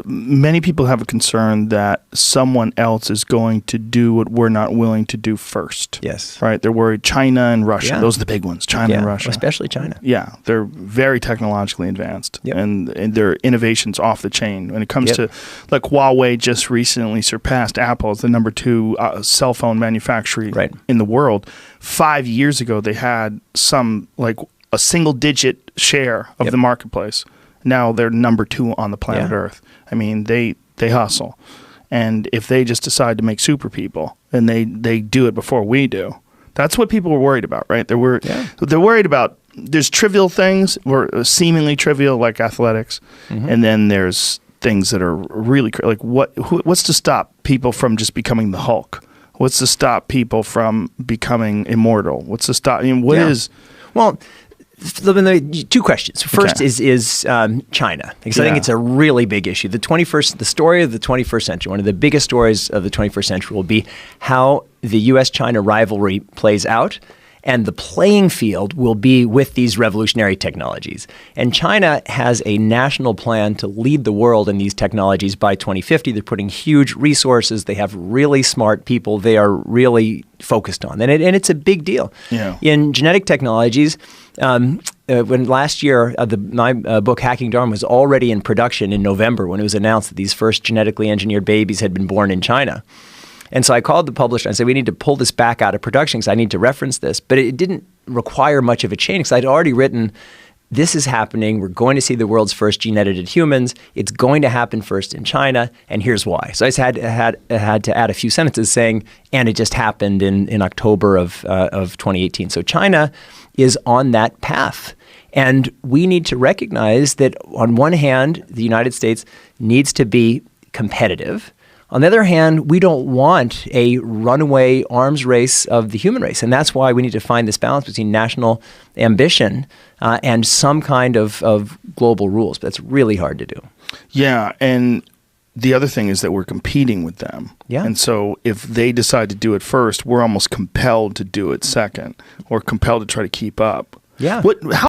Many people have a concern that someone else is going to do what we're not willing to do first. Yes. Right? They're worried. China and Russia. Yeah. Those are the big ones. China and Russia. Especially China. Yeah. They're very technologically advanced. Yep. And their innovations off the chain. When it comes Yep. to, like, Huawei just recently surpassed Apple as the number 2 cell phone manufacturer Right. in the world. 5 years ago, they had a single-digit share of Yep. the marketplace. Now they're number 2 on the planet Yeah. Earth. I mean, they hustle. And if they just decide to make super people and they do it before we do, that's what people are worried about, right? They're worried about, there's trivial things, or seemingly trivial, like athletics. Mm-hmm. And then there's things that are really, like what's to stop people from just becoming the Hulk? What's to stop people from becoming immortal? What's to stop, Well, two questions. First is China, because I think it's a really big issue. The story of the 21st century, one of the biggest stories of the 21st century, will be how the U.S.-China rivalry plays out, and the playing field will be with these revolutionary technologies. And China has a national plan to lead the world in these technologies by 2050. They're putting huge resources. They have really smart people they are really focused on. And it's a big deal. Yeah. In genetic technologies, when last year my book Hacking Darwin was already in production in November, when it was announced that these first genetically engineered babies had been born in China. And so I called the publisher and said, we need to pull this back out of production because I need to reference this. But it didn't require much of a change because I'd already written, this is happening. We're going to see the world's first gene-edited humans. It's going to happen first in China, and here's why. So I just had to add a few sentences saying, and it just happened in October of 2018. So China is on that path. And we need to recognize that on one hand, the United States needs to be competitive. On the other hand, we don't want a runaway arms race of the human race. And that's why we need to find this balance between national ambition and some kind of global rules. But that's really hard to do. Yeah. And the other thing is that we're competing with them. Yeah. And so if they decide to do it first, we're almost compelled to do it second, or compelled to try to keep up. Yeah. How